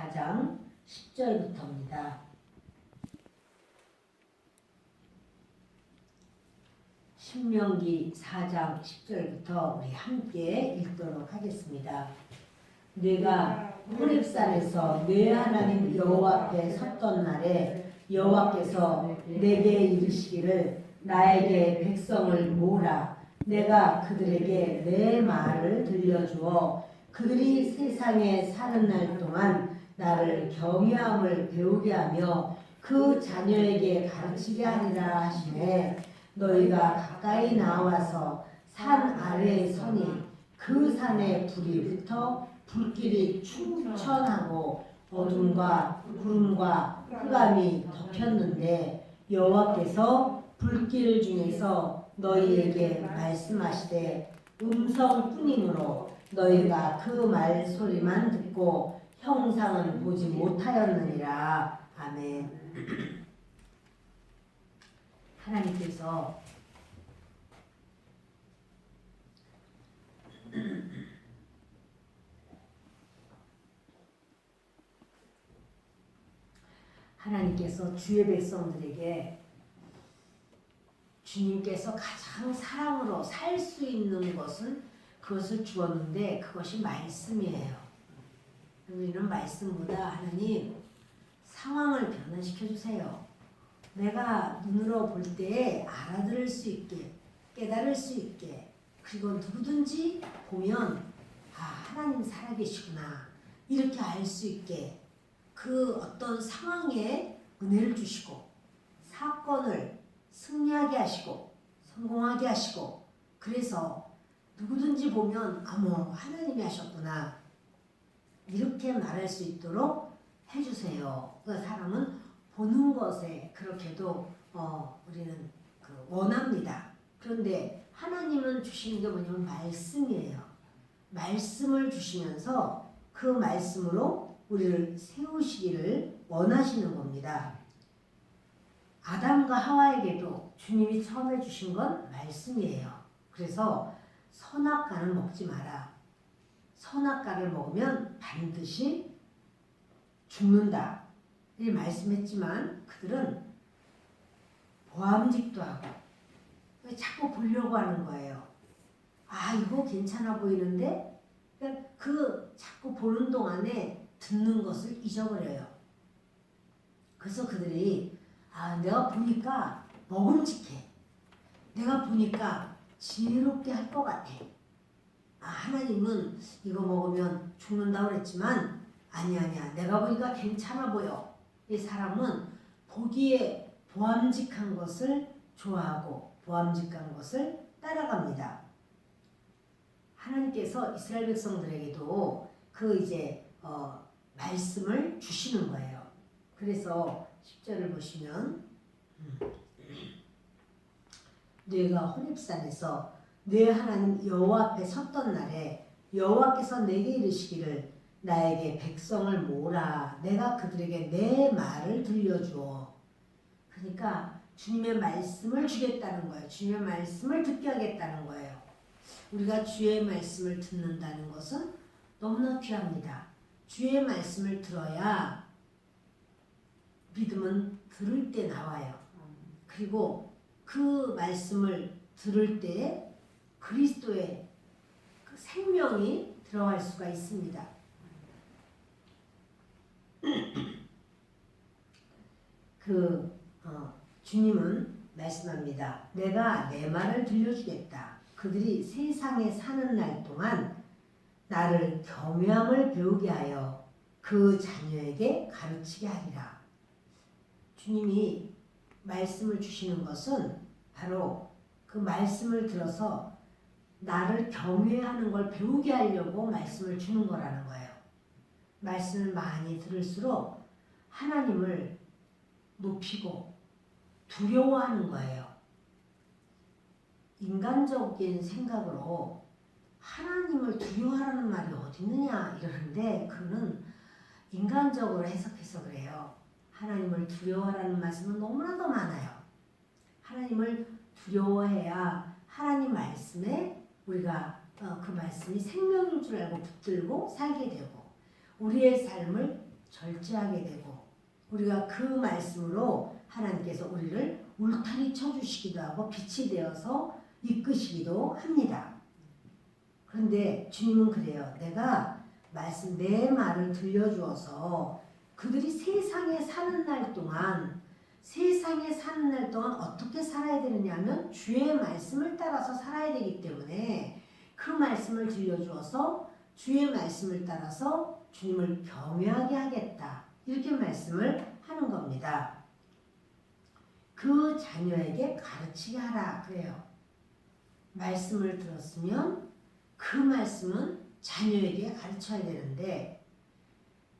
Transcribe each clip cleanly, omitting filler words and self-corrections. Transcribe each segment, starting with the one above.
4장 10절부터입니다. 신명기 4장 10절부터 우리 함께 읽도록 하겠습니다. 내가 호렙산에서 내 하나님 여호와 앞에 섰던 날에 여호와께서 내게 이르시기를 나에게 백성을 모으라. 내가 그들에게 내 말을 들려주어 그들이 세상에 사는 날 동안 나를 경외함을 배우게 하며 그 자녀에게 가르치게 하리라 하시매 너희가 가까이 나와서 산 아래에 서니 그 산에 불이 붙어 불길이 충천하고 어둠과 구름과 흑암이 덮였는데 여호와께서 불길 중에서 너희에게 말씀하시되 음성뿐이므로 너희가 그 말소리만 듣고 형상은 보지 못하였느니라. 아멘. 하나님께서 주의 백성들에게 주님께서 가장 사랑으로 살 수 있는 그것을 주었는데 그것이 말씀이에요. 우리는 말씀보다 하나님 상황을 변화시켜 주세요. 내가 눈으로 볼 때 알아들을 수 있게, 깨달을 수 있게, 그리고 누구든지 보면 하나님 살아계시구나 이렇게 알 수 있게 그 어떤 상황에 은혜를 주시고 사건을 승리하게 하시고 성공하게 하시고 그래서 누구든지 보면 하나님이 하셨구나 이렇게 말할 수 있도록 해주세요. 그 사람은 보는 것에 그렇게도 우리는 원합니다. 그런데 하나님은 주시는 게 뭐냐면 말씀이에요. 말씀을 주시면서 그 말씀으로 우리를 세우시기를 원하시는 겁니다. 아담과 하와에게도 주님이 처음에 주신 건 말씀이에요. 그래서 선악과는 먹지 마라. 선악과를 먹으면 반드시 죽는다. 이렇게 말씀했지만 그들은 보암직도 하고 자꾸 보려고 하는 거예요. 이거 괜찮아 보이는데 그 자꾸 보는 동안에 듣는 것을 잊어버려요. 그래서 그들이 내가 보니까 먹음직해. 내가 보니까 지혜롭게 할 것 같아. 하나님은 이거 먹으면 죽는다고 그랬지만 아니야. 내가 보니까 괜찮아 보여. 이 사람은 보기에 보암직한 것을 좋아하고 보암직한 것을 따라갑니다. 하나님께서 이스라엘 백성들에게도 말씀을 주시는 거예요. 그래서 10절을 보시면 내가 호렙산에서 내 하나님 여호와 앞에 섰던 날에 여호와께서 내게 이르시기를 나에게 백성을 모으라. 내가 그들에게 내 말을 들려주어. 그러니까 주님의 말씀을 주겠다는 거예요. 주님의 말씀을 듣게 하겠다는 거예요. 우리가 주의 말씀을 듣는다는 것은 너무나 귀합니다. 주의 말씀을 들어야 믿음은 들을 때 나와요. 그리고 그 말씀을 들을 때 그리스도의 그 생명이 들어갈 수가 있습니다. 주님은 말씀합니다. 내가 내 말을 들려주겠다. 그들이 세상에 사는 날 동안 나를 경외함을 배우게 하여 그 자녀에게 가르치게 하리라. 주님이 말씀을 주시는 것은 바로 그 말씀을 들어서 나를 경외하는 걸 배우게 하려고 말씀을 주는 거라는 거예요. 말씀을 많이 들을수록 하나님을 높이고 두려워하는 거예요. 인간적인 생각으로 하나님을 두려워하라는 말이 어디 있느냐 이러는데 그는 인간적으로 해석해서 그래요. 하나님을 두려워하라는 말씀은 너무나도 많아요. 하나님을 두려워해야 하나님 말씀에 우리가 그 말씀이 생명인 줄 알고 붙들고 살게 되고 우리의 삶을 절제하게 되고 우리가 그 말씀으로 하나님께서 우리를 울타리 쳐주시기도 하고 빛이 되어서 이끄시기도 합니다. 그런데 주님은 그래요. 내가 내 말을 들려주어서 그들이 세상에 사는 날 동안 어떻게 살아야 되느냐 하면 주의 말씀을 따라서 살아야 되기 때문에 그 말씀을 들려주어서 주의 말씀을 따라서 주님을 경외하게 하겠다. 이렇게 말씀을 하는 겁니다. 그 자녀에게 가르치게 하라 그래요. 말씀을 들었으면 그 말씀은 자녀에게 가르쳐야 되는데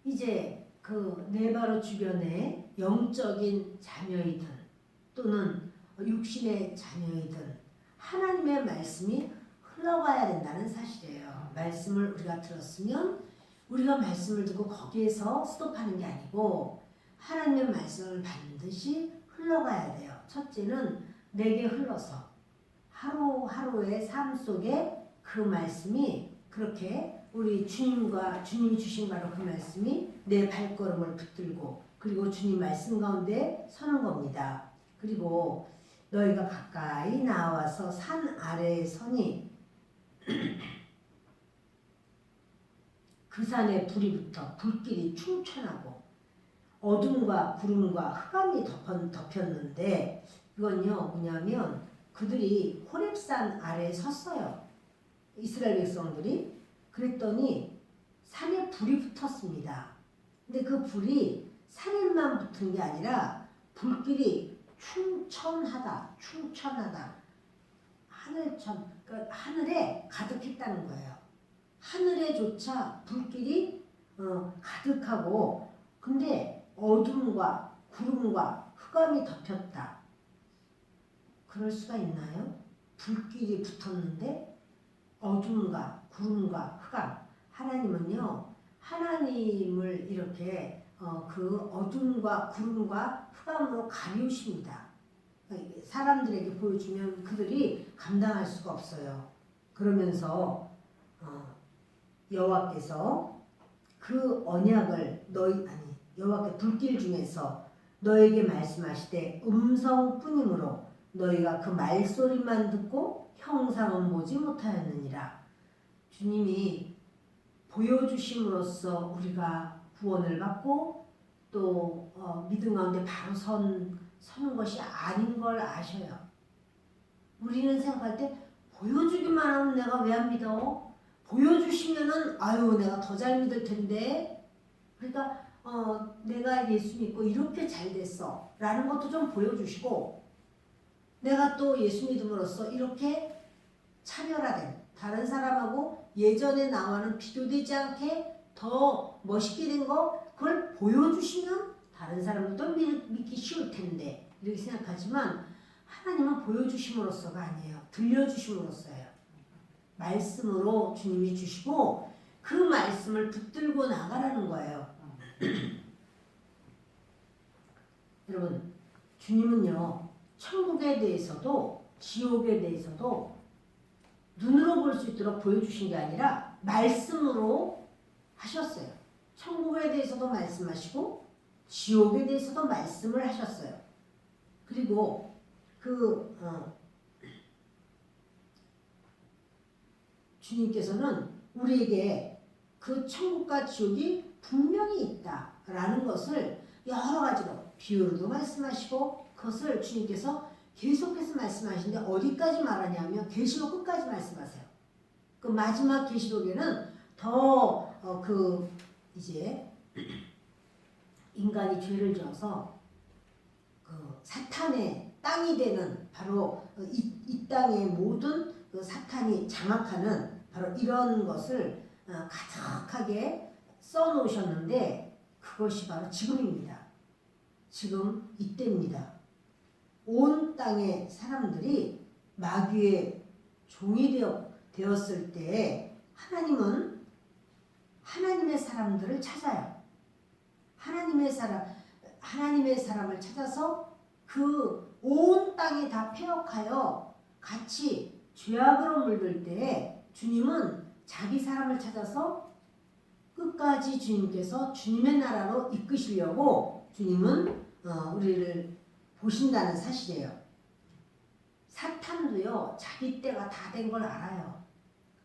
이제 그 내 바로 주변에 영적인 자녀이든 또는 육신의 자녀이든 하나님의 말씀이 흘러가야 된다는 사실이에요. 말씀을 우리가 들었으면 우리가 말씀을 듣고 거기에서 스톱하는 게 아니고 하나님의 말씀을 반드시 흘러가야 돼요. 첫째는 내게 흘러서 하루하루의 삶 속에 그 말씀이 그렇게 우리 주님이 주신 바로 그 말씀이 내 발걸음을 붙들고 그리고 주님 말씀 가운데 서는 겁니다. 그리고 너희가 가까이 나와서 산 아래에 서니 그 산에 불이 붙어 불길이 충천하고 어둠과 구름과 흑암이 덮였는데 이건요 뭐냐면 그들이 호렙산 아래에 섰어요. 이스라엘 백성들이. 그랬더니 산에 불이 붙었습니다. 근데 그 불이 산에만 붙은 게 아니라 불길이 충천하다. 그러니까 하늘에 가득했다는 거예요. 하늘에조차 불길이 가득하고 근데 어둠과 구름과 흑암이 덮였다. 그럴 수가 있나요? 불길이 붙었는데 어둠과 구름과 흑암. 하나님은요 하나님을 이렇게 그 어둠과 구름과 흑암으로 가리우십니다. 사람들에게 보여주면 그들이 감당할 수가 없어요. 그러면서 여호와께서 그 언약을 여호와께 불길 중에서 너에게 말씀하시되 음성뿐이므로 너희가 그 말소리만 듣고 형상은 보지 못하였느니라. 주님이 보여주심으로써 우리가 구원을 받고 또 믿음 가운데 바로 서는 것이 아닌 걸 아셔요. 우리는 생각할 때 보여주기만 하면 내가 왜 안 믿어? 보여주시면은 내가 더 잘 믿을 텐데. 그러니까 내가 예수 믿고 이렇게 잘 됐어 라는 것도 좀 보여주시고 내가 또 예수 믿음으로써 이렇게 차별화된 다른 사람하고 예전에 나와는 비교되지 않게 더 멋있게 된 거 그걸 보여주시면 다른 사람들도 믿기 쉬울 텐데 이렇게 생각하지만 하나님은 보여주심으로써가 아니에요. 들려주심으로써예요. 말씀으로 주님이 주시고 그 말씀을 붙들고 나가라는 거예요. 여러분 주님은요 천국에 대해서도 지옥에 대해서도 눈으로 볼 수 있도록 보여주신 게 아니라 말씀으로 하셨어요. 천국에 대해서도 말씀하시고 지옥에 대해서도 말씀을 하셨어요. 그리고 주님께서는 우리에게 그 천국과 지옥이 분명히 있다라는 것을 여러 가지로 비유로도 말씀하시고 그것을 주님께서 계속해서 말씀하시는데 어디까지 말하냐면 계시록 끝까지 말씀하세요. 그 마지막 계시록에는 더 이제 인간이 죄를 지어서 그 사탄의 땅이 되는 바로 이 땅의 모든 그 사탄이 장악하는 바로 이런 것을 가득하게 써놓으셨는데 그것이 바로 지금입니다. 지금 이때입니다. 온 땅의 사람들이 마귀의 종이 되었을 때 하나님은 하나님의 사람들을 찾아요. 하나님의 사람을 찾아서 그 온 땅에 다 폐역하여 같이 죄악으로 물들 때에 주님은 자기 사람을 찾아서 끝까지 주님께서 주님의 나라로 이끄시려고 주님은 우리를 보신다는 사실이에요. 사탄도요, 자기 때가 다 된 걸 알아요.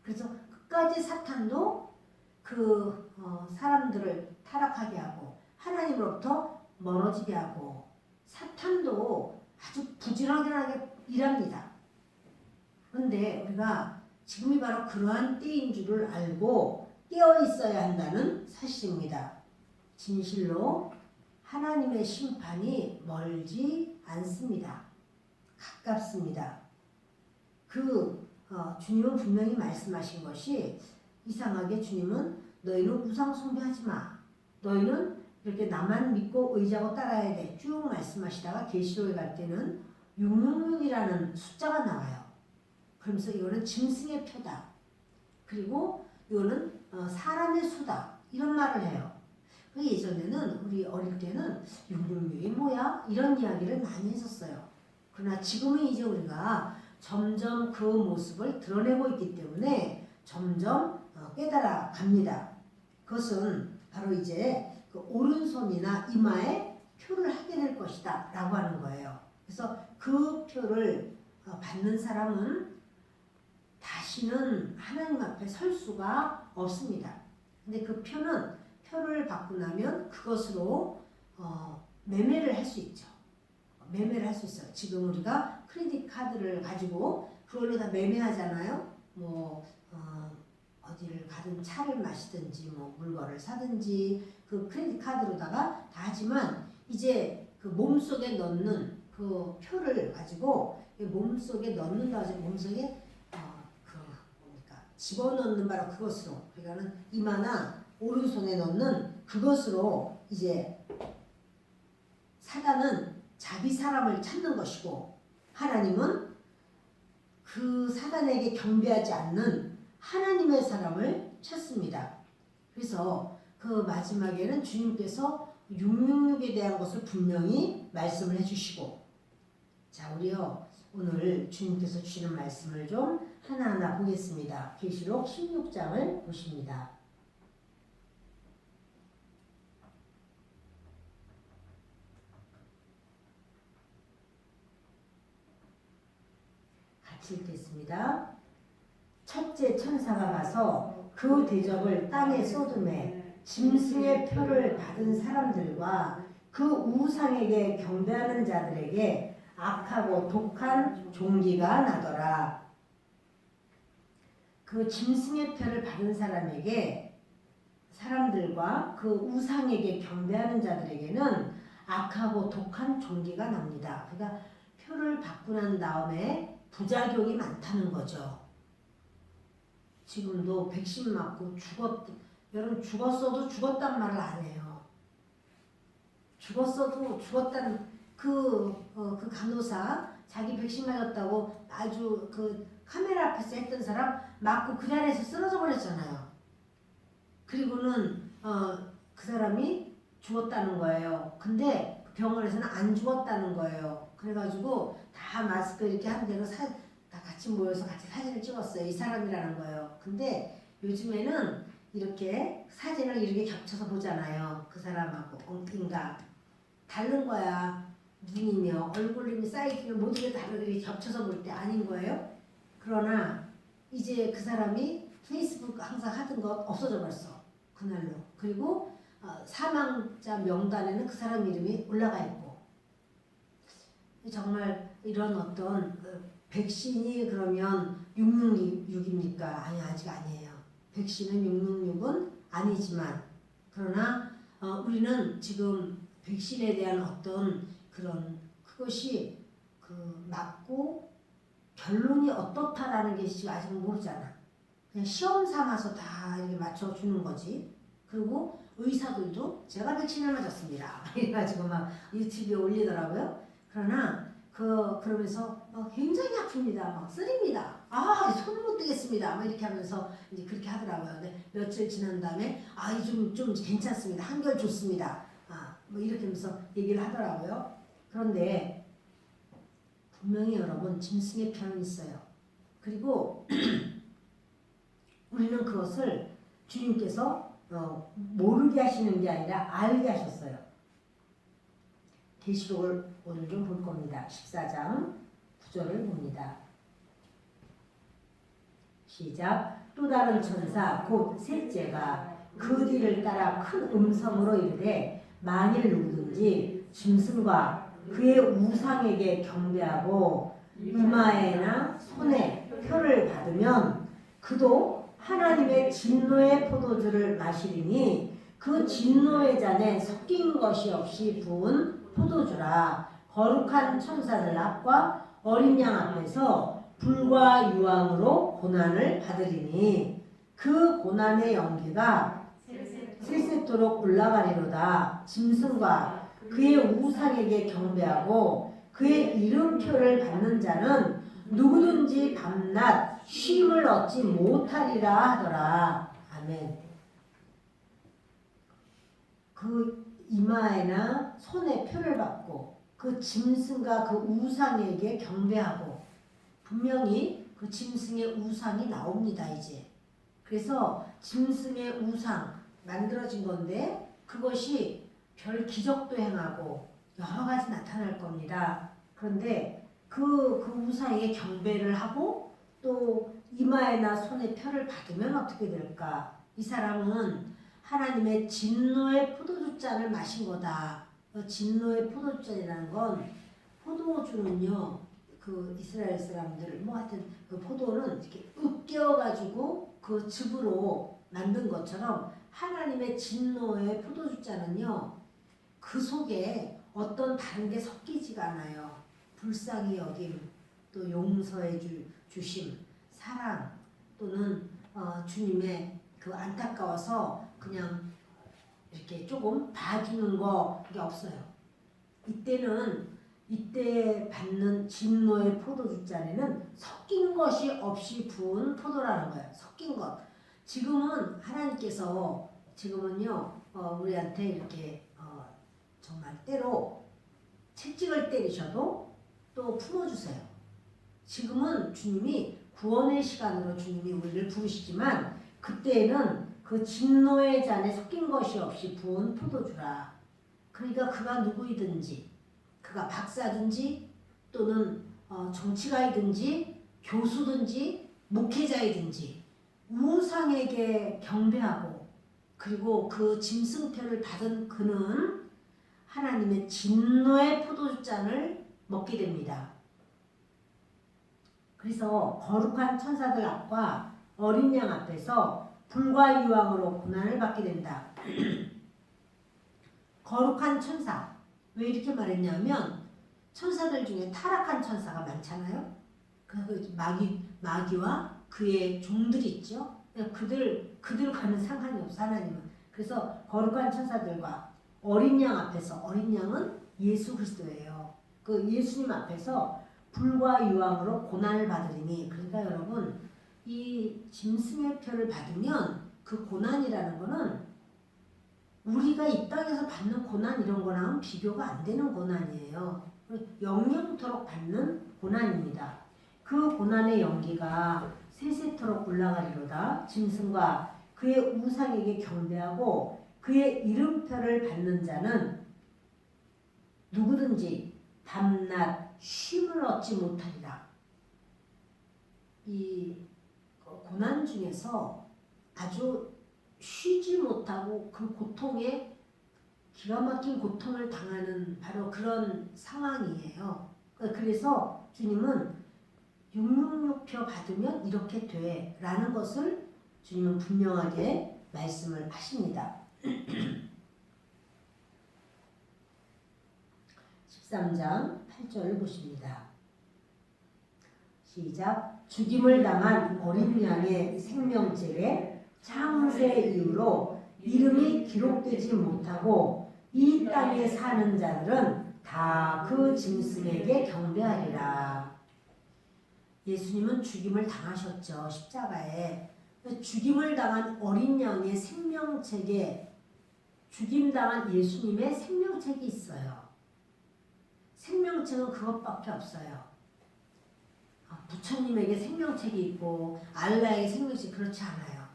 그래서 끝까지 사탄도 그 사람들을 타락하게 하고 하나님으로부터 멀어지게 하고, 사탄도 아주 부지런하게 일합니다. 그런데 우리가 지금이 바로 그러한 때인 줄을 알고 깨어 있어야 한다는 사실입니다. 진실로 하나님의 심판이 멀지 않습니다. 가깝습니다. 주님은 분명히 말씀하신 것이, 이상하게 주님은 너희는 우상 숭배하지 마. 너희는 이렇게 나만 믿고 의지하고 따라야 돼. 쭉 말씀하시다가 계시록에 갈 때는 666이라는 숫자가 나와요. 그러면서 이거는 짐승의 표다. 그리고 이거는 사람의 수다. 이런 말을 해요. 예전에는 우리 어릴 때는 666이 뭐야? 이런 이야기를 많이 했었어요. 그러나 지금은 이제 우리가 점점 그 모습을 드러내고 있기 때문에 점점 깨달아 갑니다. 그것은 바로 이제 그 오른손이나 이마에 표를 하게 될 것이다 라고 하는 거예요. 그래서 그 표를 받는 사람은 다시는 하나님 앞에 설 수가 없습니다. 근데 그 표를 받고 나면 그것으로 매매를 할 수 있죠. 매매를 할 수 있어요. 지금 우리가 크레딧 카드를 가지고 그걸로 다 매매하잖아요. 어디를 가든 차를 마시든지 물건을 사든지 그 크레딧 카드로다가 다 하지만, 이제 그 몸속에 넣는 그 표를 가지고 몸속에 넣는다 하죠. 몸속에 집어넣는 바로 그것으로, 그러니까는 이마나 오른손에 넣는 그것으로 이제 사단은 자기 사람을 찾는 것이고, 하나님은 그 사단에게 경배하지 않는 하나님의 사람을 찾습니다. 그래서 그 마지막에는 주님께서 666에 대한 것을 분명히 말씀을 해주시고, 자, 우리요 오늘 주님께서 주시는 말씀을 좀 하나하나 보겠습니다. 계시록 16장을 보십니다. 같이 읽겠습니다. 첫째 천사가 가서 그 대접을 땅에 쏟음에 짐승의 표를 받은 사람들과 그 우상에게 경배하는 자들에게 악하고 독한 종기가 나더라. 그 짐승의 표를 받은 사람들과 그 우상에게 경배하는 자들에게는 악하고 독한 종기가 납니다. 그러니까 표를 받고 난 다음에 부작용이 많다는 거죠. 지금도 백신 맞고 여러분 죽었어도 죽었단 말을 안 해요. 죽었어도 죽었다는 그 간호사 자기 백신 맞았다고 아주 그 카메라 앞에서 했던 사람 맞고 그 자리에서 쓰러져 버렸잖아요. 그리고는 그 사람이 죽었다는 거예요. 근데 병원에서는 안 죽었다는 거예요. 그래가지고 다 마스크 이렇게 한 대로 다 같이 모여서 같이 사진을 찍었어요. 이 사람이라는 거예요. 근데 요즘에는 이렇게 사진을 이렇게 겹쳐서 보잖아요. 그 사람하고 엉뚱가 다른 거야. 눈이며 얼굴이며 사이즈며 모든 게 다르게 겹쳐서 볼 때 아닌 거예요. 그러나 이제 그 사람이 페이스북 항상 하던 것 없어져 버렸어. 그날로. 그리고 사망자 명단에는 그 사람 이름이 올라가 있고, 정말 이런 어떤 백신이 그러면 666입니까? 아니, 아직 아니에요. 백신은 666은 아니지만, 그러나 우리는 지금 백신에 대한 어떤 그것이 맞고 결론이 어떻다라는 게 아직 모르잖아. 그냥 시험 삼아서 다 이렇게 맞춰주는 거지. 그리고 의사들도 제가 백신을 맞았습니다. 이래가지고 막 유튜브에 올리더라고요. 그러나 그러면서 굉장히 아픕니다. 막 쓰립니다. 손 못 대겠습니다. 막 이렇게 하면서 이제 그렇게 하더라고요. 근데 며칠 지난 다음에 좀 괜찮습니다. 한결 좋습니다. 뭐 이렇게 하면서 얘기를 하더라고요. 그런데 분명히 여러분 짐승의 표는 있어요. 그리고 우리는 그것을 주님께서 모르게 하시는 게 아니라 알게 하셨어요. 계시록을 오늘 좀 볼 겁니다. 14장 9절을 봅니다. 시작. 또 다른 천사 곧 셋째가 그 뒤를 따라 큰 음성으로 이르되 만일 누구든지 짐승과 그의 우상에게 경배하고 이마에나 손에 표를 받으면 그도 하나님의 진노의 포도주를 마시리니 그 진노의 잔에 섞인 것이 없이 부은 포도주라. 거룩한 천사들 앞과 어린 양 앞에서 불과 유황으로 고난을 받으리니 그 고난의 연기가 셀세토록 올라가리로다. 짐승과 그의 우상에게 경배하고 그의 이름표를 받는 자는 누구든지 밤낮 쉼을 얻지 못하리라 하더라. 아멘. 그 이마에나 손에 표를 받고 그 짐승과 그 우상에게 경배하고, 분명히 그 짐승의 우상이 나옵니다. 이제 그래서 짐승의 우상 만들어진 건데 그것이 별 기적도 행하고 여러 가지 나타날 겁니다. 그런데 그 우상에게 경배를 하고 또 이마에나 손에 표를 받으면 어떻게 될까? 이 사람은 하나님의 진노의 포도주잔을 마신 거다. 진노의 포도주잔이라는 건, 포도주는요, 그 이스라엘 사람들 뭐 하여튼 그 포도는 이렇게 으깨어가지고 그 즙으로 만든 것처럼 하나님의 진노의 포도주잔은요, 그 속에 어떤 다른 게 섞이지가 않아요. 불쌍히 여김, 또 용서해 주심, 사랑, 또는 주님의 그 안타까워서 그냥 이렇게 조금 봐주는 거, 그게 없어요. 이때 받는 진노의 포도주잔에는 섞인 것이 없이 부은 포도라는 거예요. 섞인 것. 지금은 하나님께서 지금은요 우리한테 이렇게 정말 때로 채찍을 때리셔도 또 품어주세요. 지금은 주님이 구원의 시간으로 주님이 우리를 부르시지만 그때에는 그 진노의 잔에 섞인 것이 없이 부은 포도주라. 그러니까 그가 누구이든지, 그가 박사든지 또는 정치가이든지 교수든지 목회자이든지 우상에게 경배하고 그리고 그 짐승표를 받은 그는 하나님의 진노의 포도주잔을 먹게 됩니다. 그래서 거룩한 천사들 앞과 어린 양 앞에서 불과 유황으로 고난을 받게 된다. 거룩한 천사. 왜 이렇게 말했냐면 천사들 중에 타락한 천사가 많잖아요. 그 마귀와 그의 종들이 있죠. 그들과는 상관이 없어 하나님은. 그래서 거룩한 천사들과 어린 양 앞에서, 어린 양은 예수 그리스도예요. 그 예수님 앞에서 불과 유황으로 고난을 받으리니, 그러니까 여러분 이 짐승의 표를 받으면 그 고난이라는 거는 우리가 이 땅에서 받는 고난 이런 거랑 비교가 안 되는 고난이에요. 영영토록 받는 고난입니다. 그 고난의 연기가 세세토록 올라가리로다. 짐승과 그의 우상에게 경배하고 그의 이름표를 받는 자는 누구든지 밤낮 쉼을 얻지 못하리라. 이 고난 중에서 아주 쉬지 못하고 그 고통에 기가 막힌 고통을 당하는 바로 그런 상황이에요. 그래서 주님은 666표 받으면 이렇게 돼 라는 것을 주님은 분명하게 말씀을 하십니다. 13장 8절을 보십니다. 시작. 죽임을 당한 어린 양의 생명책에 창세 이후로 이름이 기록되지 못하고 이 땅에 사는 자들은 다 그 짐승에게 경배하리라. 예수님은 죽임을 당하셨죠. 십자가에. 죽임을 당한 어린 양의 생명책에 죽임당한 예수님의 생명책이 있어요. 생명책은 그것밖에 없어요. 부처님에게 생명책이 있고 알라에게 생명책, 그렇지 않아요.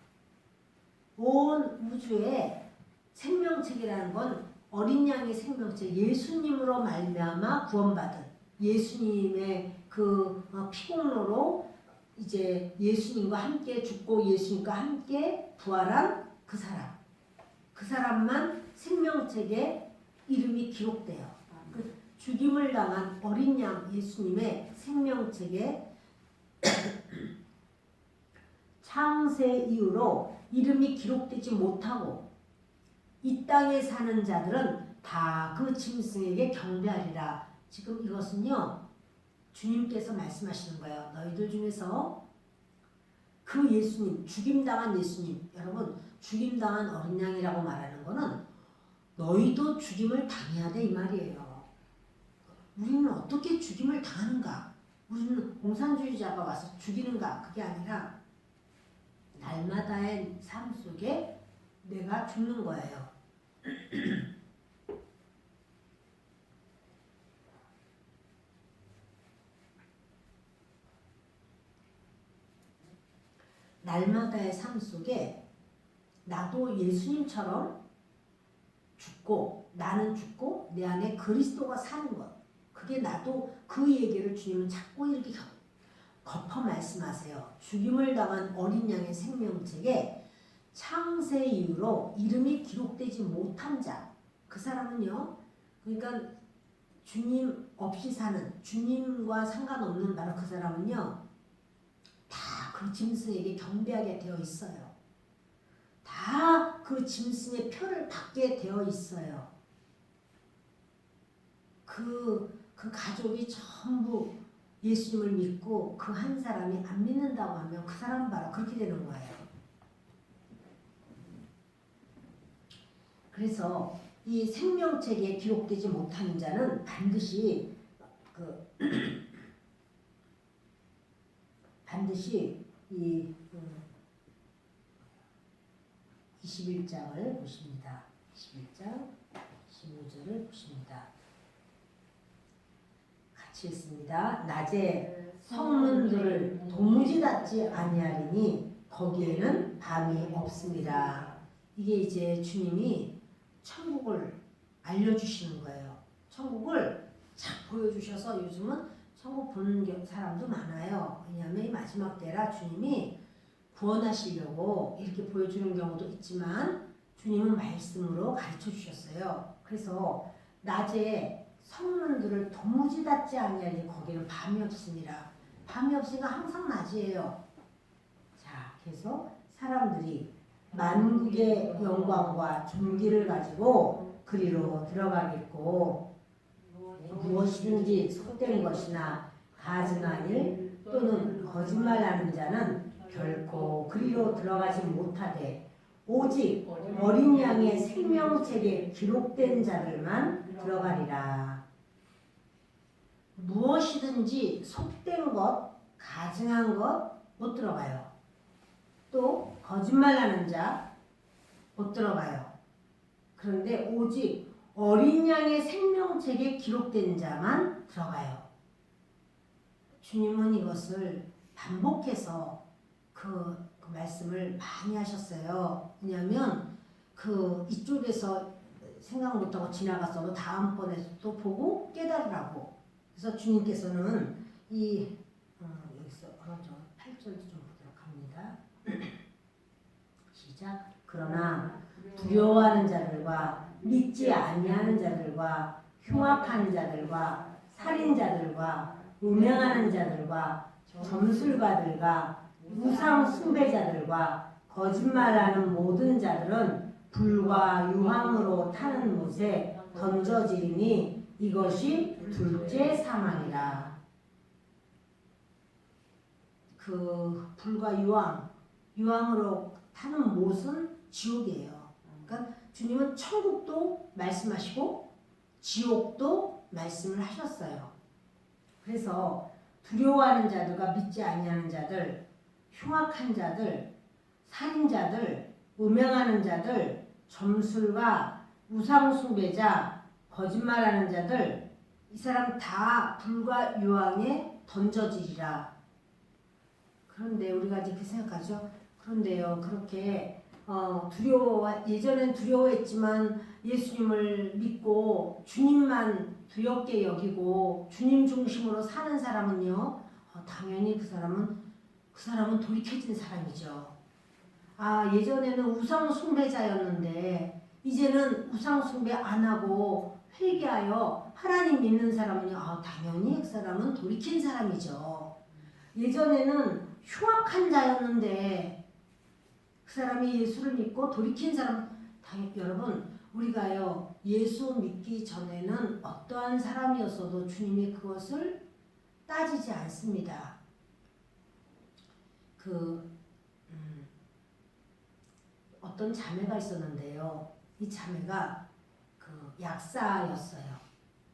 온 우주에 생명책이라는 건 어린 양의 생명책, 예수님으로 말미암아 구원받은 예수님의 그 피공로로 이제 예수님과 함께 죽고 예수님과 함께 부활한 그 사람, 그 사람만 생명책에 이름이 기록돼요. 그 죽임을 당한 어린 양 예수님의 생명책에 창세 이후로 이름이 기록되지 못하고 이 땅에 사는 자들은 다 그 짐승에게 경배하리라. 지금 이것은요, 주님께서 말씀하시는 거예요. 너희들 중에서 그 예수님, 죽임당한 예수님, 여러분 죽임당한 어린 양이라고 말하는 거는 너희도 죽임을 당해야 돼 이 말이에요. 우리는 어떻게 죽임을 당하는가? 우리는 공산주의자가 와서 죽이는가? 그게 아니라 날마다의 삶 속에 내가 죽는 거예요. 날마다의 삶 속에 나도 예수님처럼 죽고 나는 죽고 내 안에 그리스도가 사는 것, 그게 나도 그 얘기를 주님은 자꾸 이렇게 덮어 말씀하세요. 죽임을 당한 어린 양의 생명책에 창세 이후로 이름이 기록되지 못한 자, 그 사람은요, 그러니까 주님 없이 사는, 주님과 상관없는 바로 그 사람은요, 다 그 짐승에게 경배하게 되어 있어요. 다 그 짐승의 표를 받게 되어 있어요. 그 가족이 전부 예수님을 믿고 그 한 사람이 안 믿는다고 하면 그 사람은 바로 그렇게 되는 거예요. 그래서 이 생명책에 기록되지 못하는 자는 반드시 이 21장을 보십니다. 21장 15절을 보십니다. 같이 읽습니다. 낮에 성문들을 도무지 닫지 아니하리니 거기에는 밤이 없습니다. 이게 이제 주님이 천국을 알려주시는 거예요. 천국을 착 보여주셔서 요즘은 천국 보는 사람도 많아요. 왜냐하면 이 마지막 때라 주님이 구원하시려고 이렇게 보여주는 경우도 있지만 주님은 말씀으로 가르쳐 주셨어요. 그래서 낮에 성문들을 도무지 닫지 아니하니 거기는 밤이 없습니다. 밤이 없으니까 항상 낮이에요. 자, 그래서 사람들이 만국의 영광과 존귀를 가지고 그리로 들어가겠고 무엇이든지 속된 것이나 가증한 일 또는 거짓말하는 자는 결코 그리로 들어가지 못하되 오직 어린 양의 생명책에 기록된 자들만 들어가리라. 무엇이든지 속된 것, 가증한 것 못 들어가요. 또 거짓말하는 자 못 들어가요. 그런데 오직 어린 양의 생명책에 기록된 자만 들어가요. 주님은 이것을 반복해서 그 말씀을 많이 하셨어요. 왜냐하면 이쪽에서 생각 못하고 지나갔어도 다음번에 또 보고 깨달으라고. 그래서 주님께서는 여기서 8절도 좀 보도록 합니다. 시작. 그러나 두려워하는 자들과 믿지 아니하는 자들과 흉악한 자들과 살인자들과 음행하는 자들과 점술가들과 우상 숭배자들과 거짓말하는 모든 자들은 불과 유황으로 타는 못에 던져지리니 이것이 둘째 사망이라. 불과 유황으로 타는 못은 지옥이에요. 그러니까 주님은 천국도 말씀하시고 지옥도 말씀을 하셨어요. 그래서 두려워하는 자들과 믿지 아니하는 자들, 흉악한 자들, 살인자들, 음행하는 자들, 점술가, 우상숭배자, 거짓말하는 자들, 이 사람 다 불과 유황에 던져지리라. 그런데 우리가 이렇게 생각하죠. 그런데요, 그렇게 예전엔 두려워했지만 예수님을 믿고 주님만 두렵게 여기고 주님 중심으로 사는 사람은요, 당연히 그 사람은 돌이켜진 사람이죠. 예전에는 우상 숭배자였는데 이제는 우상 숭배 안 하고 회개하여 하나님 믿는 사람은요, 당연히 그 사람은 돌이킨 사람이죠. 예전에는 흉악한 자였는데 그 사람이 예수를 믿고 돌이킨 사람, 여러분, 우리가요, 예수 믿기 전에는 어떠한 사람이었어도 주님이 그것을 따지지 않습니다. 어떤 자매가 있었는데요. 이 자매가 약사였어요.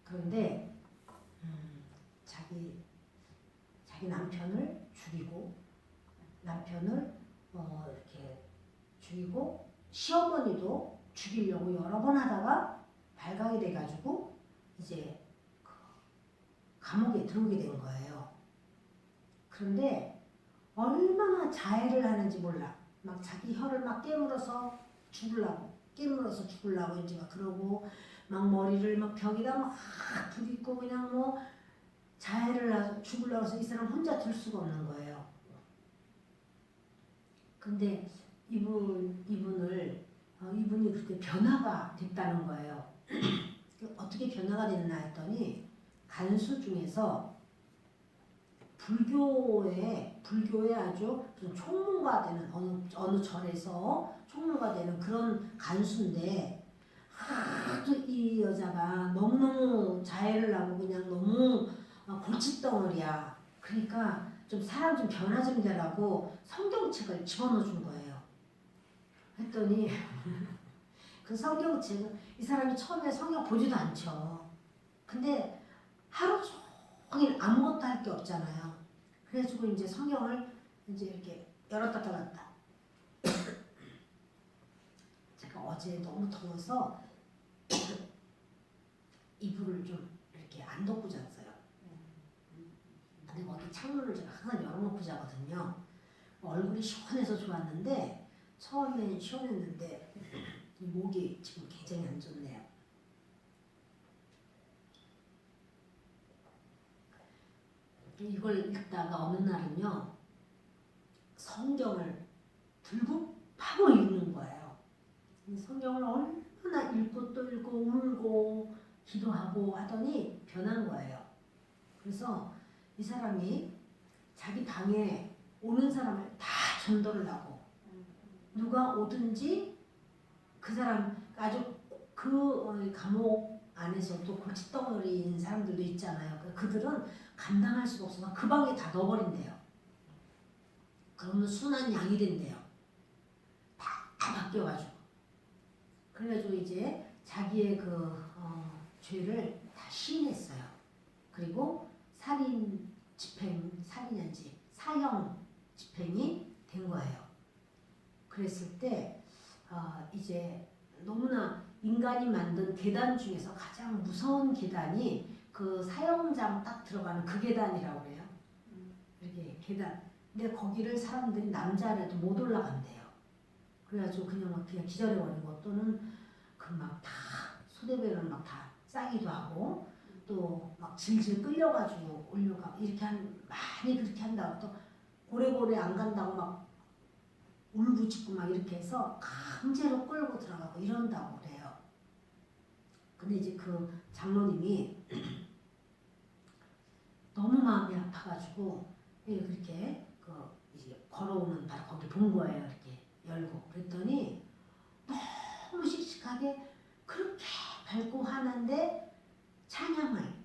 그런데 자기 남편을 죽이고 이렇게 죽이고 시어머니도 죽이려고 여러 번 하다가 발각이 돼가지고 이제 감옥에 들어오게 된 거예요. 그런데 얼마나 자해를 하는지 몰라. 막 자기 혀를 막 깨물어서 죽으려고 이제 막 그러고 막 머리를 막 벽에다 막 부딪고 그냥 뭐 자해를 해서 죽으려고 해서 이 사람 혼자 둘 수가 없는 거예요. 근데 이분이 그렇게 변화가 됐다는 거예요. 어떻게 변화가 됐나 했더니 간수 중에서 불교에 아주 총무가 되는 어느 절에서 총무가 되는 그런 간수인데 하도 이 여자가 너무너무 자해를 하고 그냥 너무 골칫덩어리야. 그러니까 좀 사람 좀 변화 좀 되라고 성경책을 집어넣어 준 거예요. 했더니 그 성경책은 이 사람이 처음에 성경 보지도 않죠. 근데 하루 종일 아무것도 할 게 없잖아요. 그래가지고 이제 성경을 이제 이렇게 열었다 닫았다. 제가 어제 너무 더워서 이불을 좀 이렇게 안 덮고 잤어요. 근데 거기 창문을 제가 항상 열어놓고 자거든요. 얼굴이 시원해서 좋았는데 처음엔 시원했는데 목이 지금 굉장히 안 좋네요. 이걸 읽다가 어느 날은요, 성경을 들고 파고 읽는 거예요. 성경을 얼마나 읽고 또 읽고 울고 기도하고 하더니 변한 거예요. 그래서 이 사람이 자기 방에 오는 사람을 다 전도를 하고 누가 오든지 그 사람 아주 감옥 안에서도 골칫덩어리인 사람들도 있잖아요. 그들은 감당할 수가 없어서 그 방에 다 넣어버린대요. 그러면 순한 양이 된대요. 다 바뀌어가지고. 그래가지고 이제 자기의 죄를 다 시인했어요. 그리고 사형 집행이 된 거예요. 그랬을 때 이제 너무나 인간이 만든 계단 중에서 가장 무서운 계단이 그 사형장 딱 들어가는 그 계단이라고 그래요. 이렇게 계단. 근데 거기를 사람들이 남자라도 못 올라간대요. 그래가지고 그냥 기절해버리고 또는 막 다 소대배를 막 다 싸기도 하고 또 막 질질 끌려가지고 올려가고 이렇게 많이 그렇게 한다고 또 고래고래 안 간다고 막 울부짖고 막 이렇게 해서 강제로 끌고 들어가고 이런다고 그래요. 근데 이제 그 장로님이 너무 마음이 아파가지고 그렇게 이제 걸어오는 바로 거기 본 거예요. 이렇게 열고 그랬더니 너무 씩씩하게 그렇게 밝고 하는데 찬양을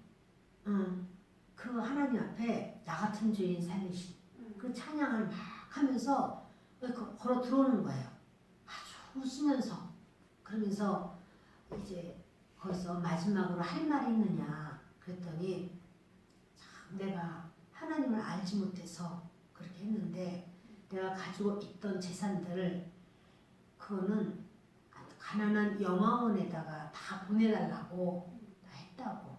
그 하나님 앞에 나 같은 죄인 살리신 그 찬양을 막 하면서 걸어 들어오는 거예요. 아주 웃으면서. 그러면서 이제 거기서 마지막으로 할 말이 있느냐 그랬더니 참 내가 하나님을 알지 못해서 그렇게 했는데 내가 가지고 있던 재산들을 그거는 가난한 영화원에다가 다 보내달라고 다 했다고.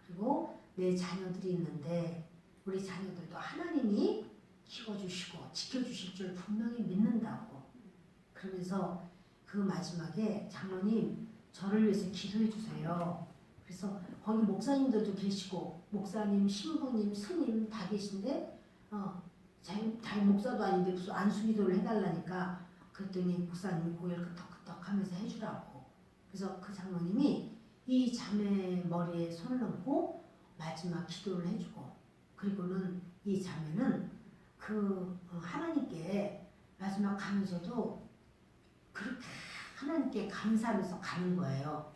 그리고 내 자녀들이 있는데 우리 자녀들도 하나님이 키워주시고 지켜주실 줄 분명히 믿는다고 그러면서 그 마지막에 장로님 저를 위해서 기도해 주세요. 그래서 거기 목사님들도 계시고 목사님, 신부님, 스님 다 계신데 자기 목사도 아닌데 무슨 안수기도를 해달라니까 그랬더니 목사님이 고개를 끄덕끄덕 하면서 해주라고. 그래서 그 장로님이 이 자매 머리에 손을 얹고 마지막 기도를 해주고 그리고는 이 자매는 그 하나님께 마지막 가면서도 그렇게 하나님께 감사하면서 가는 거예요.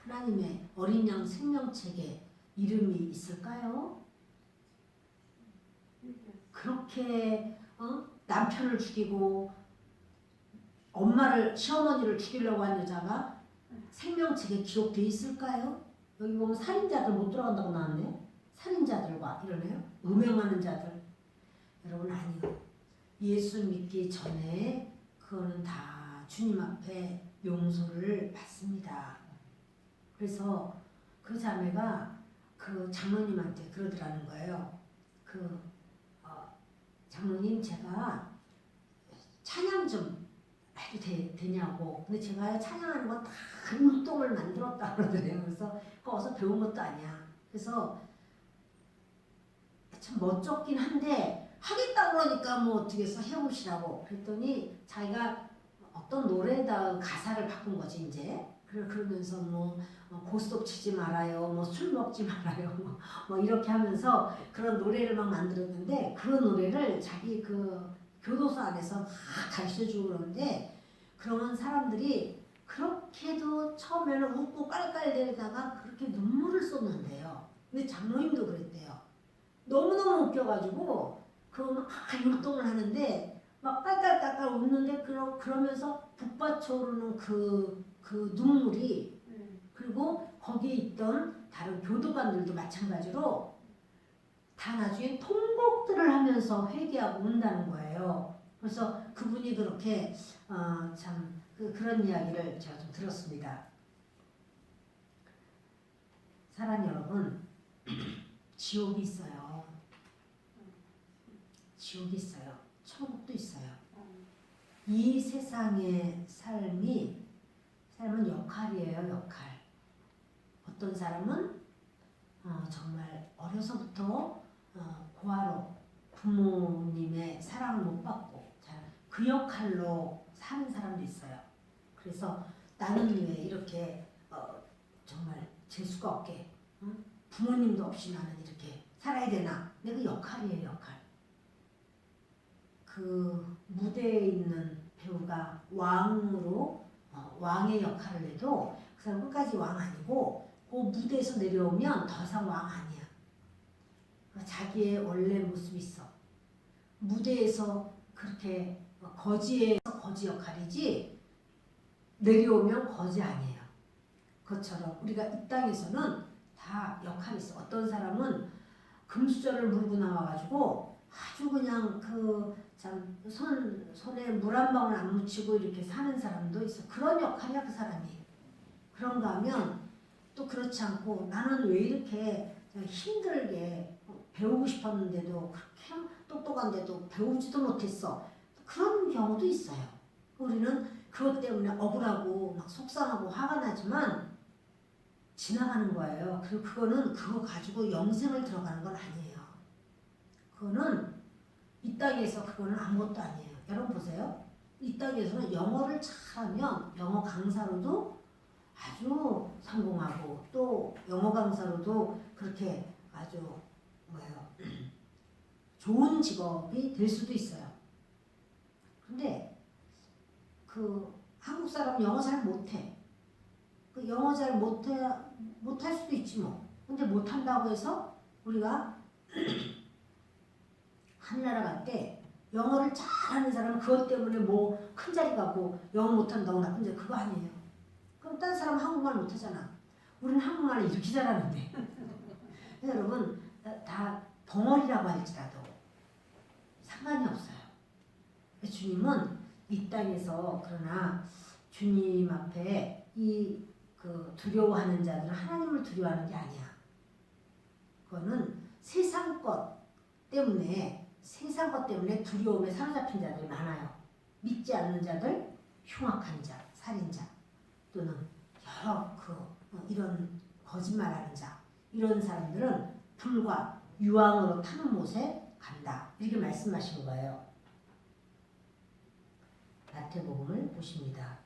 하나님의 어린 양 생명책에 이름이 있을까요? 그렇게 남편을 죽이고 엄마를 시어머니를 죽이려고 한 여자가 생명책에 기록돼 있을까요? 여기 보면 살인자들 못 들어간다고 나왔네. 살인자들과 이러네요. 음행하는 자들. 여러분 아니요. 예수 믿기 전에 그거는 다 주님 앞에 용서를 받습니다. 그래서 그 자매가 그 장로님한테 그러더라는 거예요. 장로님 제가 찬양 좀 해도 되냐고. 근데 제가 찬양하는 거 다 율동을 만들었다 그러더래요. 그래서 그거 어서 배운 것도 아니야. 그래서 참 멋쩍긴 한데 하겠다 그러니까 뭐 어떻게 해서 해보시라고. 그랬더니 자기가 어떤 노래에다 가사를 바꾼 거지 이제. 그러면서 뭐 고스톱 치지 말아요, 뭐 술 먹지 말아요, 뭐 이렇게 하면서 그런 노래를 막 만들었는데 그 노래를 자기 그 교도소 안에서 막 가르쳐주고 그러는데 그런 사람들이 그렇게도 처음에는 웃고 깔깔대다가 그렇게 눈물을 쏟는데요. 근데 장로님도 그랬대요. 너무너무 웃겨가지고 막 율동을 하는데 막 깔깔깔깔 웃는데 그러면서 북받쳐오르는 그 눈물이 그리고 거기에 있던 다른 교도관들도 마찬가지로 다 나중에 통곡들을 하면서 회개하고 운다는 거예요. 그래서 그분이 그렇게 참 그런 이야기를 제가 좀 들었습니다. 사랑 여러분, 지옥이 있어요. 지옥이 있어요. 천국도 있어요. 이 세상의 삶은 역할이에요. 역할. 어떤 사람은 정말 어려서부터 고아로 부모님의 사랑을 못 받고 그 역할로 사는 사람도 있어요. 그래서 나는 왜 이렇게 정말 재수가 없게 부모님도 없이 나는 이렇게 살아야 되나? 내가 역할이에요. 역할. 그 무대에 있는 배우가 왕으로 왕의 역할을 해도 그 사람 끝까지 왕 아니고 그 무대에서 내려오면 더 이상 왕 아니야. 자기의 원래 모습이 있어. 무대에서 그렇게 거지에서 거지 역할이지 내려오면 거지 아니에요. 그것처럼 우리가 이 땅에서는 다 역할이 있어. 어떤 사람은 금수저를 물고 나와가지고 아주 그냥 손에 물 한 방울 안 묻히고 이렇게 사는 사람도 있어. 그런 역할이야 그 사람이. 그런가 하면 또 그렇지 않고 나는 왜 이렇게 힘들게 배우고 싶었는데도 그렇게 똑똑한데도 배우지도 못했어. 그런 경우도 있어요. 우리는 그것 때문에 억울하고 막 속상하고 화가 나지만 지나가는 거예요. 그리고 그거 가지고 영생을 들어가는 건 아니에요. 그거는 이 땅에서 그거는 아무것도 아니에요. 여러분 보세요. 이 땅에서는 영어를 잘하면 영어 강사로도 아주 성공하고 또 영어 강사로도 그렇게 아주 좋은 직업이 될 수도 있어요. 근데 한국 사람은 영어 잘 못해. 영어 잘 못할 수도 있지 뭐. 근데 못한다고 해서 우리가 하늘나라 갈 때 영어를 잘하는 사람은 그것 때문에 뭐 큰 자리 가고 영어 못한다고 나쁜 자리 그거 아니에요. 그럼 딴 사람 한국말 못하잖아. 우리는 한국말을 이렇게 잘하는데. 여러분 다 벙어리라고 할지라도 상관이 없어요. 주님은 이 땅에서 그러나 주님 앞에 두려워하는 자들은 하나님을 두려워하는 게 아니야. 그거는 세상 것 때문에 세상 것 때문에 두려움에 사로잡힌 자들이 많아요. 믿지 않는 자들, 흉악한 자, 살인자 또는 여러 이런 거짓말하는 자 이런 사람들은 불과 유황으로 타는 못에 간다. 이렇게 말씀하신 거예요. 마태복음을 보십니다.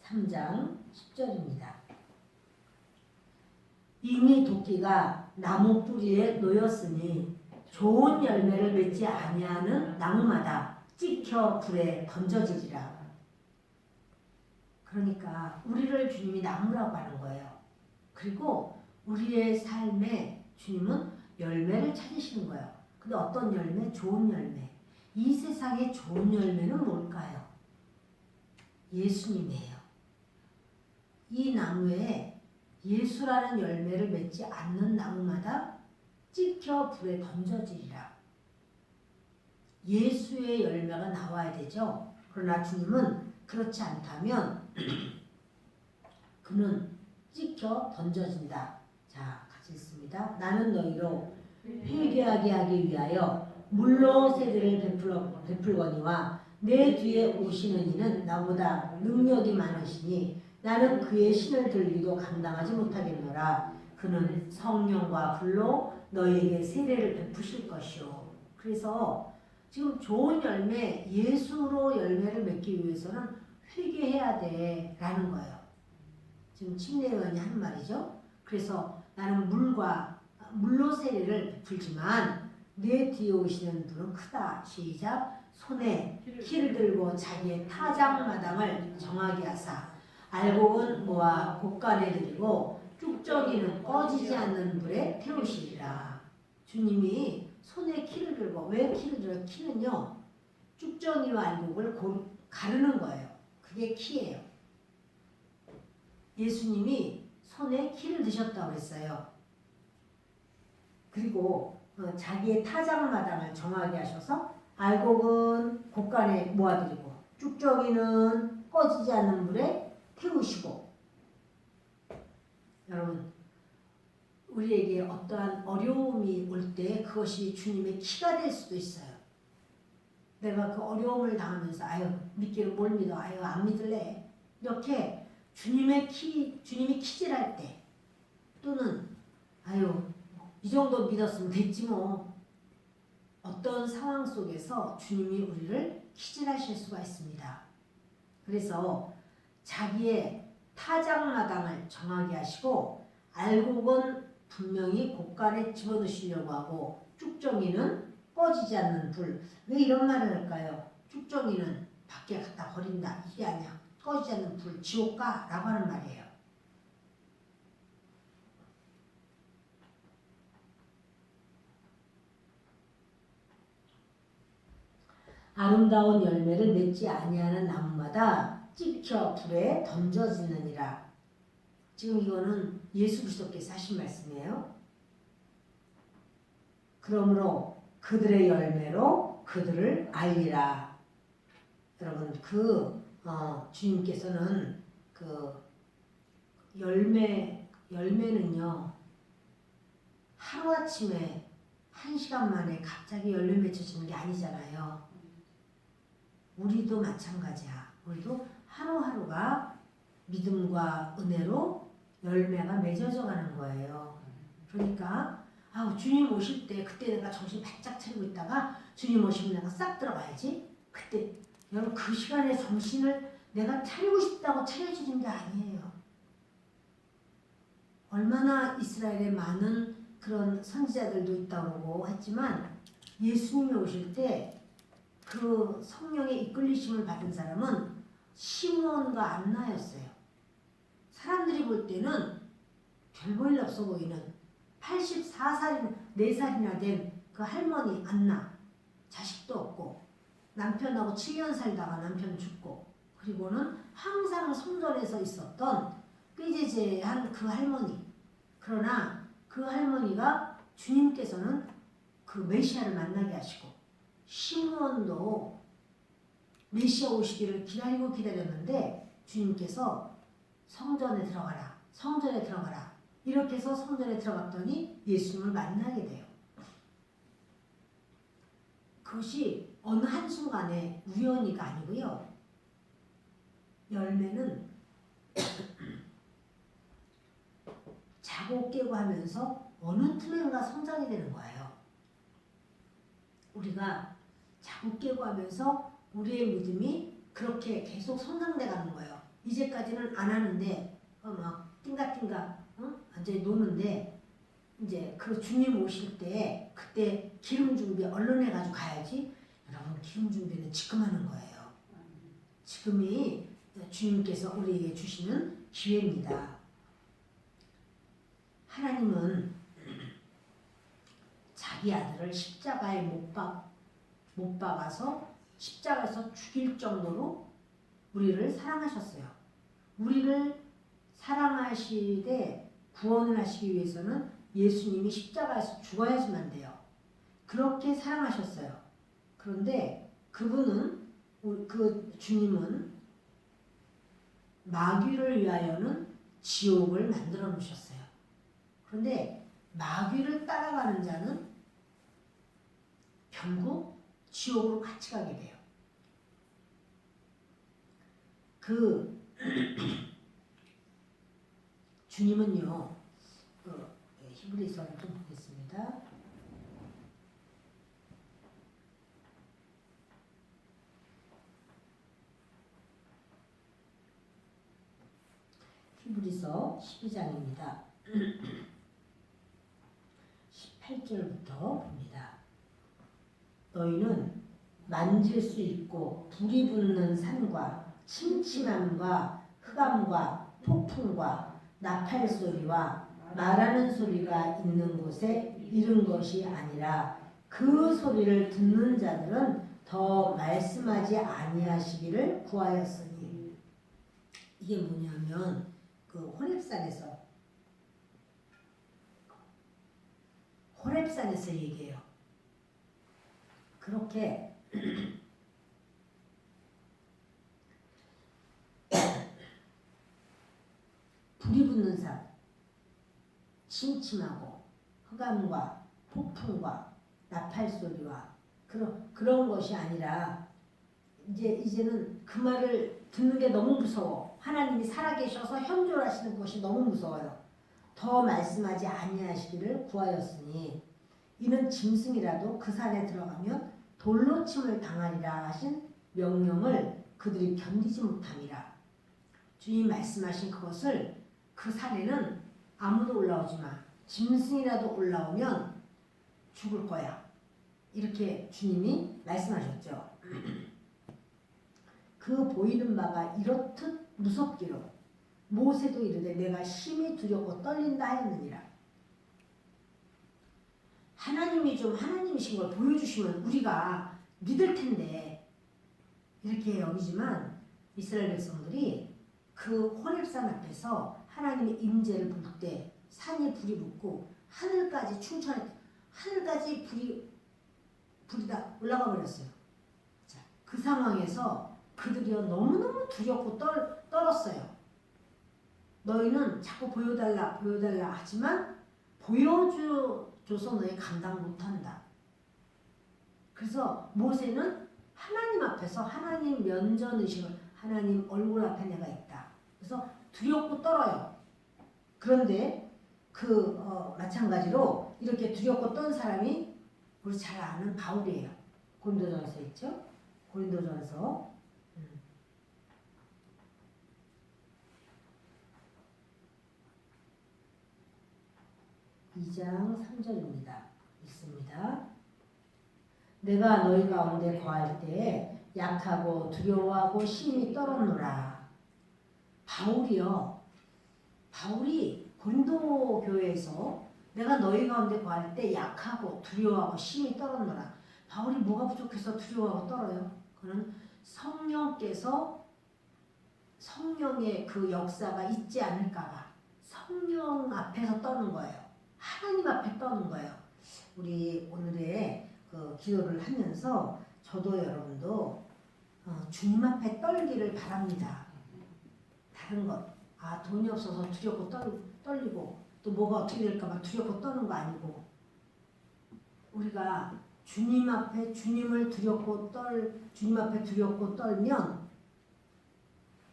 3장 10절입니다. 이미 도끼가 나무 뿌리에 놓였으니 좋은 열매를 맺지 아니하는 나무마다 찍혀 불에 던져지리라. 그러니까 우리를 주님이 나무라고 하는 거예요. 그리고 우리의 삶에 주님은 열매를 찾으시는 거예요. 근데 어떤 열매? 좋은 열매. 이 세상의 좋은 열매는 뭘까요? 예수님이에요. 이 나무에 예수라는 열매를 맺지 않는 나무마다 찍혀 불에 던져지리라. 예수의 열매가 나와야 되죠. 그러나 주님은 그렇지 않다면 그는 찍혀 던져진다. 자, 같이 읽습니다. 나는 너희로 회개하게 하기 위하여 물로 세례를 베풀거니와 내 뒤에 오시는 이는 나보다 능력이 많으시니 나는 그의 신을 들기도 감당하지 못하겠노라. 그는 성령과 불로 너희에게 세례를 베푸실 것이요. 그래서 지금 좋은 열매, 예수로 열매를 맺기 위해서는 회개해야 돼라는 거예요. 지금 침례요한이 하는 말이죠. 그래서 나는 물로 세례를 베풀지만 내 뒤에 오시는 분은 크다. 시작. 손에 키를 들고 자기의 타작마당을 정하게 하사 알곡은 모아 곳간에 들이고 쭉저기는 꺼지지 않는 불에 태우시리라. 주님이 손에 키를 들고, 왜 키를 들어요? 키는요 쭉정이와 알곡을 가르는 거예요. 그게 키예요. 예수님이 손에 키를 드셨다고 했어요. 그리고 자기의 타작마당을 정하게 하셔서 알곡은 곳간에 모아드리고 쭉저기는 꺼지지 않는 불에 태우시고. 여러분, 우리에게 어떠한 어려움이 올 때 그것이 주님의 키가 될 수도 있어요. 내가 그 어려움을 당하면서 아유 믿기는 뭘 믿어, 아유 안 믿을래, 이렇게 주님이 키질할 때, 또는 아유 이 정도 믿었으면 됐지 뭐, 어떤 상황 속에서 주님이 우리를 키질하실 수가 있습니다. 그래서 자기의 타작마당을 정하게 하시고 알곡은 분명히 곳간에 집어넣으시려고 하고 쭉정이는 꺼지지 않는 불. 왜 이런 말을 할까요? 쭉정이는 밖에 갖다 버린다, 이게 아니야. 꺼지지 않는 불, 지옥 가 라고 하는 말이에요. 아름다운 열매를 맺지 아니하는 나무마다 찍혀 불에 던져지느니라. 지금 이거는 예수 그리스도께서 하신 말씀이에요. 그러므로 그들의 열매로 그들을 알리라. 여러분, 주님께서는 그 열매는요 하루아침에 1시간 만에 갑자기 열매 맺혀지는 게 아니잖아요. 우리도 마찬가지야. 우리도 하루하루가 믿음과 은혜로 열매가 맺어져 가는 거예요. 그러니까 주님 오실 때, 그때 내가 정신 바짝 차리고 있다가 주님 오시면 내가 싹 들어가야지. 그때 여러분, 그 시간에 정신을 내가 차리고 싶다고 차려지는 게 아니에요. 얼마나 이스라엘에 많은 그런 선지자들도 있다고 했지만 예수님이 오실 때 그 성령의 이끌리심을 받은 사람은 시므온과 안나였어요. 사람들이 볼 때는 별 볼 일 없어 보이는 84살이나 된 그 할머니 안나, 자식도 없고 남편하고 7년 살다가 남편 죽고, 그리고는 항상 성전에서 있었던 꾀죄죄한 그 할머니. 그러나 그 할머니가 주님께서는 그 메시아를 만나게 하시고, 시므온도 메시아 오시기를 기다리고 기다렸는데 주님께서 성전에 들어가라, 성전에 들어가라, 이렇게 해서 성전에 들어갔더니 예수님을 만나게 돼요. 그것이 어느 한순간에 우연히가 아니고요. 열매는 자고 깨고 하면서 어느 틈엔가 성장이 되는 거예요. 우리가 자고 깨고 하면서 우리의 믿음이 그렇게 계속 성장돼 가는 거예요. 이제까지는 안 하는데 막 띵가띵가 완전히 노는데 이제 그 주님 오실 때 그때 기름 준비 얼른 해가지고 가야지. 여러분 기름 준비는 지금 하는 거예요. 지금이 주님께서 우리에게 주시는 기회입니다. 하나님은 자기 아들을 십자가에 못 박아서 십자가에서 죽일 정도로 우리를 사랑하셨어요. 우리를 사랑하시되 구원을 하시기 위해서는 예수님이 십자가에서 죽어야지만 돼요. 그렇게 사랑하셨어요. 그런데 그분은 그 주님은 마귀를 위하여는 지옥을 만들어 놓으셨어요. 그런데 마귀를 따라가는 자는 결국 지옥으로 같이 가게 돼요. 그 주님은요. 히브리서를 좀 보겠습니다. 히브리서 12장입니다. 18절부터 봅니다. 너희는 만질 수 있고 불이 붙는 산과 침침함과 흑암과 폭풍과 나팔 소리와 말하는 소리가 있는 곳에 이른 것이 아니라 그 소리를 듣는 자들은 더 말씀하지 아니하시기를 구하였으니. 이게 뭐냐면 그 호렙산에서 얘기해요. 그렇게 불이 붙는 산, 침침하고 흑암과 폭풍과 나팔 소리와 그런 것이 아니라 이제는 그 말을 듣는 게 너무 무서워. 하나님이 살아계셔서 현존하시는 것이 너무 무서워요. 더 말씀하지 아니하시기를 구하였으니 이는 짐승이라도 그 산에 들어가면 돌로 침을 당하리라 하신 명령을 그들이 견디지 못함이라. 주님 말씀하신 그것을 그 산에는 아무도 올라오지 마. 짐승이라도 올라오면 죽을 거야. 이렇게 주님이 말씀하셨죠. 그 보이는 바가 이렇듯 무섭기로 모세도 이르되 내가 심히 두렵고 떨린다 하였느니라. 하나님이 좀 하나님이신 걸 보여주시면 우리가 믿을 텐데 이렇게 여기지만 이스라엘 백성들이 그 호렙산 앞에서 하나님의 임재를 볼 때 산에 불이 붙고 하늘까지 하늘까지 불이 다 올라가 버렸어요. 자, 그 상황에서 그들이 너무너무 두렵고 떨었어요. 너희는 자꾸 보여달라 하지만 보여줘서 너희 감당 못한다. 그래서 모세는 하나님 앞에서 하나님 면전의식을 하나님 얼굴 앞에 내가 있다. 그래서 두렵고 떨어요. 그런데 마찬가지로 이렇게 두렵고 떤 사람이 우리 잘 아는 바울이에요. 고린도전서 있죠? 고린도전서 2장 3절입니다. 읽습니다. 내가 너희 가운데 거할 때에 약하고 두려워하고 심히 떨었노라. 바울이 고린도 교회에서 내가 너희 가운데 거할 때 약하고 두려워하고 심히 떨었노라. 바울이 뭐가 부족해서 두려워하고 떨어요? 그는 성령의 그 역사가 있지 않을까봐 성령 앞에서 떠는 거예요. 하나님 앞에 떠는 거예요. 우리 오늘의 그 기도를 하면서 저도 여러분도 주님 앞에 떨기를 바랍니다. 다른 것, 돈이 없어서 두렵고 떨리고 또 뭐가 어떻게 될까 막 두렵고 떠는 거 아니고 우리가 주님 앞에 주님 앞에 두렵고 떨면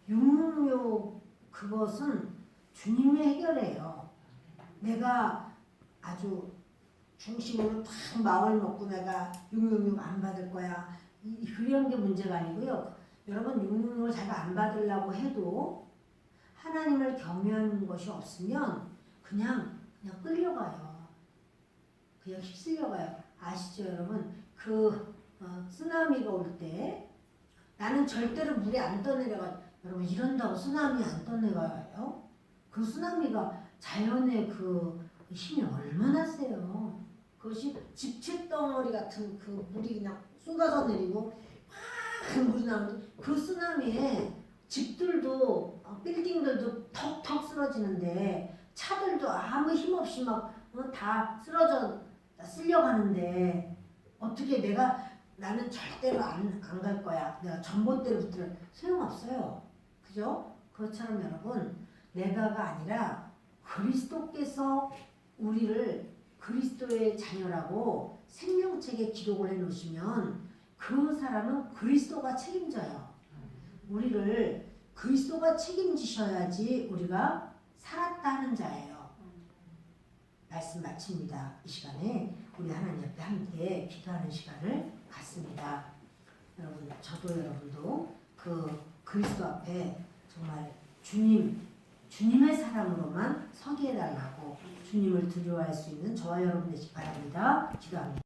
육육육 그것은 주님이 해결해요. 내가 아주 중심으로 딱 마음을 먹고 내가 666 안 받을 거야. 그런 게 문제가 아니고요. 여러분 666을 자기가 안 받으려고 해도 하나님을 경외하는 것이 없으면 그냥 끌려가요. 그냥 휩쓸려가요. 아시죠 여러분? 쓰나미가 올 때 나는 절대로 물에 안 떠내려가. 여러분 이런다고 쓰나미 안 떠내려가요? 그 쓰나미가 자연의 그 힘이 얼마나 세요. 그것이 집채덩어리 같은 그 물이 그냥 쏟아져 내리고 막 물이 나오는데 그 쓰나미에 집들도 빌딩들도 턱턱 쓰러지는데 차들도 아무 힘없이 막 다 쓸려가는데 어떻게 나는 절대로 안 갈 거야. 내가 전봇대로 붙들어 소용없어요. 그죠? 그것처럼 여러분 내가가 아니라 그리스도께서 우리를 그리스도의 자녀라고 생명책에 기록을 해놓으시면 그 사람은 그리스도가 책임져요. 우리를 그리스도가 책임지셔야지 우리가 살았다 하는 자예요. 말씀 마칩니다. 이 시간에 우리 하나님 앞에 함께 기도하는 시간을 갖습니다. 여러분, 저도 여러분도 그 그리스도 앞에 정말 주님의 사람으로만 서게 해달라고 주님을 두려워할 수 있는 저와 여러분 되시기 바랍니다. 기도합니다.